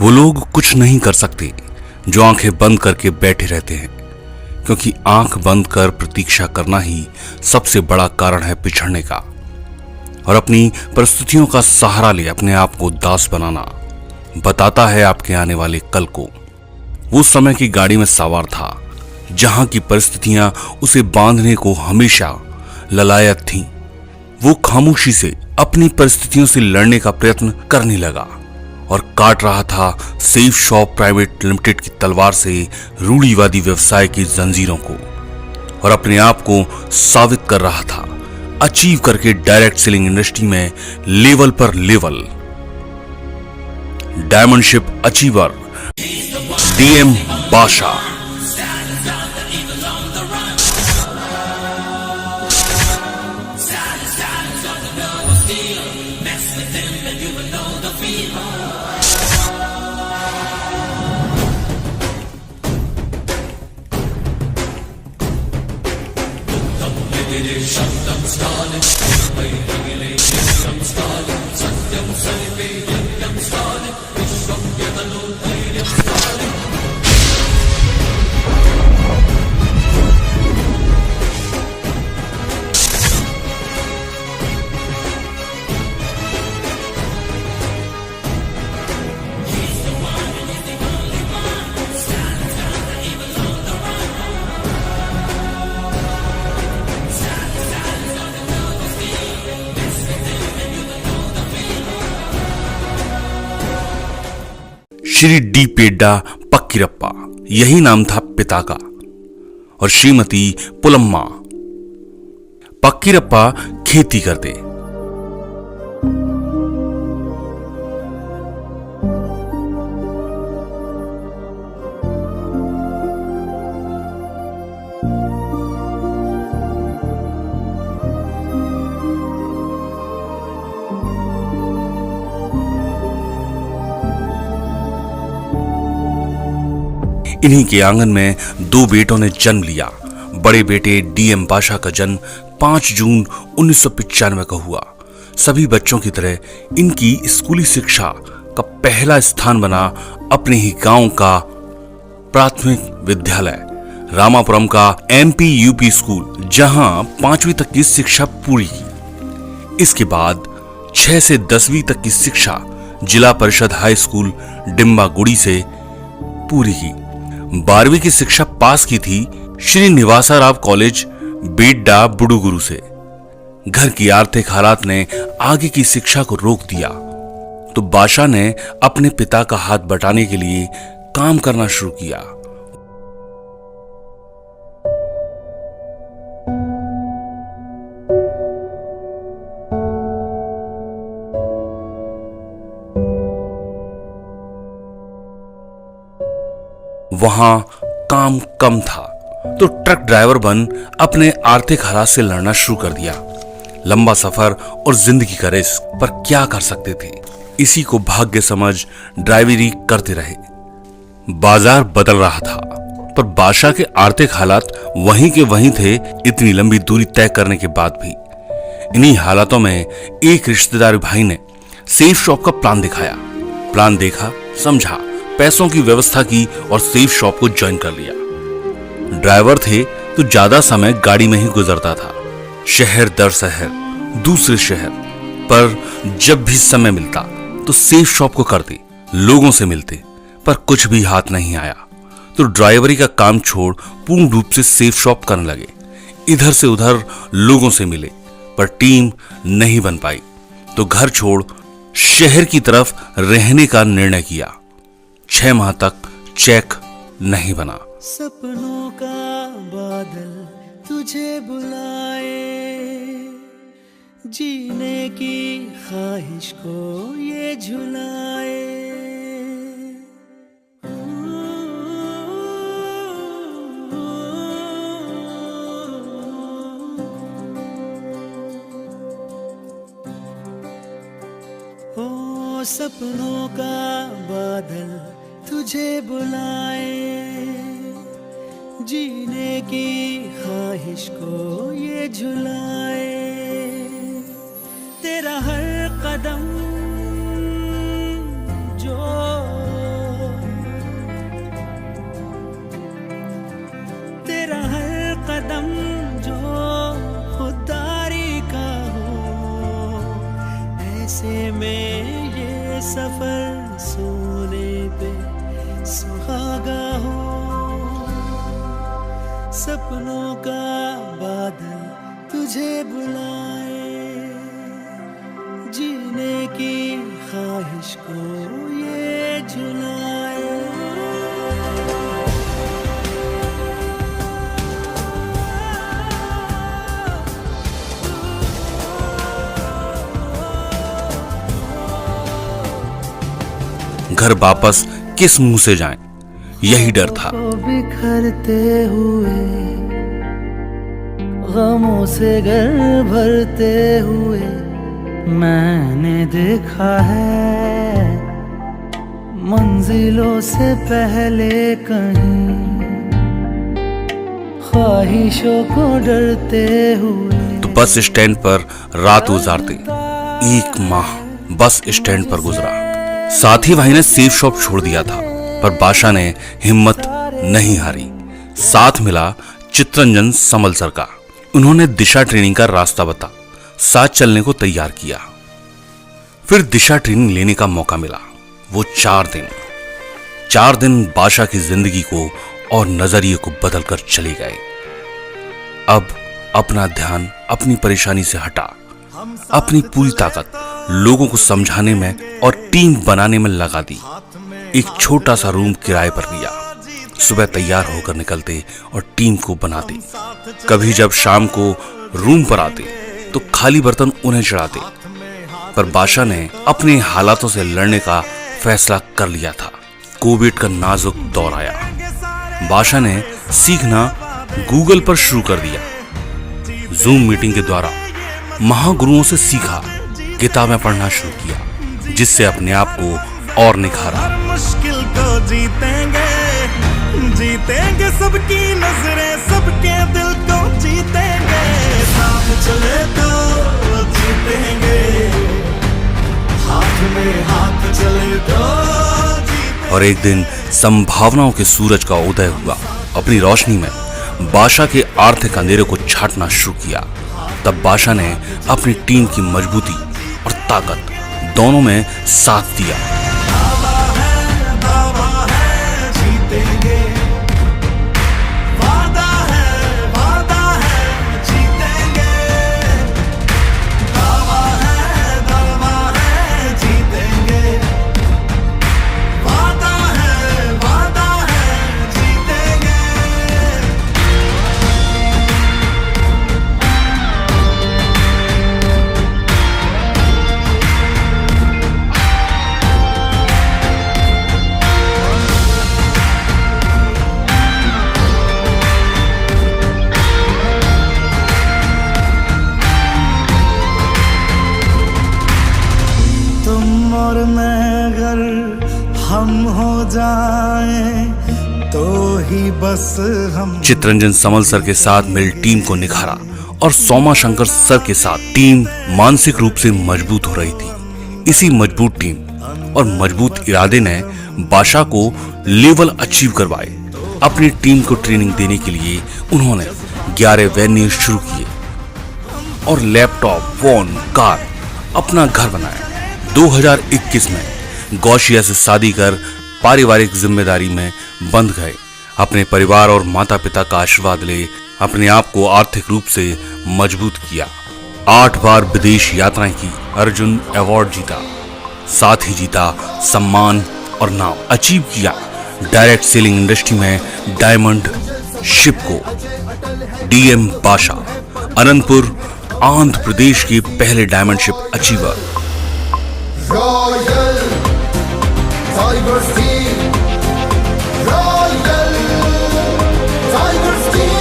वो लोग कुछ नहीं कर सकते जो आंखें बंद करके बैठे रहते हैं, क्योंकि आंख बंद कर प्रतीक्षा करना ही सबसे बड़ा कारण है पिछड़ने का। और अपनी परिस्थितियों का सहारा ले अपने आप को दास बनाना बताता है आपके आने वाले कल को। वो समय की गाड़ी में सवार था जहां की परिस्थितियां उसे बांधने को हमेशा ललायत थीं। वो खामोशी से अपनी परिस्थितियों से लड़ने का प्रयत्न करने लगा और काट रहा था सेफ शॉप प्राइवेट लिमिटेड की तलवार से रूढ़िवादी व्यवसाय की जंजीरों को, और अपने आप को साबित कर रहा था अचीव करके डायरेक्ट सेलिंग इंडस्ट्री में लेवल पर लेवल। डायमंडशिप अचीवर डीएम बाशा। श्री डी पेड्डा पक्कीरप्पा, यही नाम था पिता का, और श्रीमती पुलम्मा। पक्कीरप्पा खेती करते। इन्हीं के आंगन में दो बेटों ने जन्म लिया। बड़े बेटे डीएम बाशा का जन्म 5 जून 1995 को हुआ। सभी बच्चों की तरह इनकी स्कूली शिक्षा का पहला स्थान बना अपने ही गांव का प्राथमिक विद्यालय रामापुरम का एमपी यूपी स्कूल, जहां 5वीं तक की शिक्षा पूरी की। इसके बाद 6 से 10वीं तक की शिक्षा जिला परिषद हाई स्कूल डिम्बागुड़ी से पूरी की। 12वीं की शिक्षा पास की थी श्री निवासा राव कॉलेज बेड्डा बुडुगुरु से। घर की आर्थिक हालात ने आगे की शिक्षा को रोक दिया, तो बाशा ने अपने पिता का हाथ बटाने के लिए काम करना शुरू किया। वहां काम कम था तो ट्रक ड्राइवर बन अपने आर्थिक हालात से लड़ना शुरू कर दिया। लंबा सफर और जिंदगी का रिस्क, पर क्या कर सकते थे, इसी को भाग्य समझ ड्राइवरी करते रहे। बाजार बदल रहा था, पर बाशा के आर्थिक हालात वहीं के वहीं थे। इतनी लंबी दूरी तय करने के बाद भी इन्हीं हालातों में एक रिश्तेदार भाई ने सेफ शॉप का प्लान दिखाया। प्लान देखा, समझा, पैसों की व्यवस्था की और सेफ शॉप को ज्वाइन कर लिया। ड्राइवर थे तो ज्यादा समय गाड़ी में ही गुजरता था, शहर दर शहर, दूसरे शहर, पर जब भी समय मिलता तो सेफ शॉप को करते, लोगों से मिलते, पर कुछ भी हाथ नहीं आया। तो ड्राइवरी का काम छोड़ पूर्ण रूप से सेफ शॉप करने लगे। इधर से उधर लोगों से मिले, पर टीम नहीं बन पाई, तो घर छोड़ शहर की तरफ रहने का निर्णय किया। 6 माह तक चेक नहीं बना। सपनों का बादल तुझे बुलाए, जीने की ख्वाहिश को ये झुलाए। ओ सपनों का बादल तुझे बुलाए, जीने की ख्वाहिश को ये झुलाए। तेरा हर कदम जो सांसें में ये सफर सोने पे सुहागा हो, सपनों का बादल तुझे बुलाए, जीने की ख्वाहिश को ये झुलाए। घर वापस किस मुंह से जाएं, यही डर था। बिखरते हुए गमों से घर भरते हुए मैंने देखा है, मंजिलों से पहले कहीं ख्वाहिशों को डरते हुए। तो बस स्टैंड पर रात गुजारते 1 माह बस स्टैंड पर गुजरा। साथी भाई ने सेफ शॉप छोड़ दिया था, पर बादशाह ने हिम्मत नहीं हारी। साथ मिला चित्रंजन समलसर का। उन्होंने दिशा ट्रेनिंग का रास्ता बता साथ चलने को तैयार किया। फिर दिशा ट्रेनिंग लेने का मौका मिला। वो 4 दिन बादशाह की जिंदगी को और नजरिए को बदल कर चले गए। अब अपना ध्यान अपनी परेशानी से हटा, अपनी पूरी ताकत लोगों को समझाने में और टीम बनाने में लगा दी। एक छोटा सा रूम किराए पर लिया। सुबह तैयार होकर निकलते और टीम को बनाते। कभी जब शाम को रूम पर आते तो खाली बर्तन उन्हें चढ़ाते। पर बादशाह ने अपने हालातों से लड़ने का फैसला कर लिया था। कोविड का नाजुक दौर आया। बादशाह ने सीखना गूगल पर शुरू कर दिया। जूम मीटिंग के द्वारा महागुरुओं से सीखा, किताबें पढ़ना शुरू किया, जिससे अपने आप को और निखारा। मुश्किल को जीतेंगे, जीतेंगे सबकी नजरें, सबके दिल को जीतेंगे, साथ चले तो जीतेंगे, हाथ में हाथ चले तो जीतेंगे। और एक दिन संभावनाओं के सूरज का उदय हुआ। अपनी रोशनी में बादशाह के आर्थिक अंधेरे को छाटना शुरू किया। तब बादशाह ने अपनी टीम की मजबूती और ताकत दोनों में साथ दिया। दावा है जीतेंगे, वादा है जीतेंगे, दावा है जीतेंगे, वादा है जीतेंगे। तुम और मैं अगर हम हो जाएं तो ही बस हम। चित्रंजन समलसर के साथ मिल टीम को निखारा और सोमा शंकर सर के साथ टीम मानसिक रूप से मजबूत हो रही थी। इसी मजबूत टीम और मजबूत इरादे ने बादशाह को लेवल अचीव करवाए। अपनी टीम को ट्रेनिंग देने के लिए उन्होंने 11 वेन्यू शुरू किए और लैपटॉप, फोन, कार, अपना घर बनाया। 2021 में गौशिया से शादी कर पारिवारिक जिम्मेदारी में बंध गए। अपने परिवार और माता पिता का आशीर्वाद ले अपने आप को आर्थिक रूप से मजबूत किया। 8 बार विदेश यात्राएं की, अर्जुन अवार्ड जीता, साथ ही जीता सम्मान और नाम अचीव किया। डायरेक्ट सेलिंग इंडस्ट्री में डायमंड शिप को डीएम बादशाह, अनंतपुर आंध्र प्रदेश के पहले diamond ship achiever. Royal Tiger Steel, Royal Tiger Steel.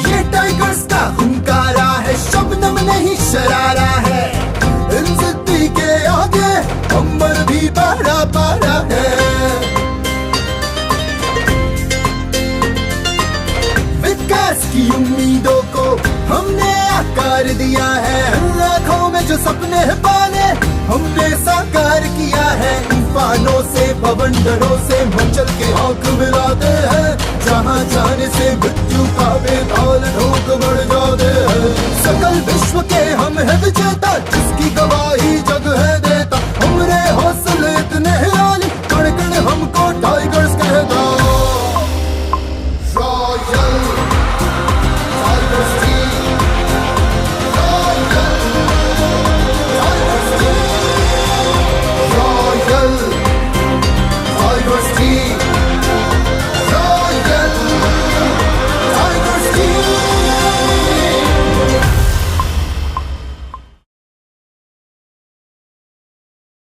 ये टाइगर्स का हुंकारा है, शबनम नहीं शरारा है, इन जिद्दी के आगे अंबर भी बारा बारा है। विकास की उम्मीदों को हम दिया है। आँखों में जो सपने पाले हमने साकार किया है। तूफानों से बवंडरों से मचल के आंख मिलाते हैं। जहाँ जाने से मृत्यु का बेताल ढोक बढ़ जाते हैं। सकल विश्व के हम है विजेता जिसकी गवाह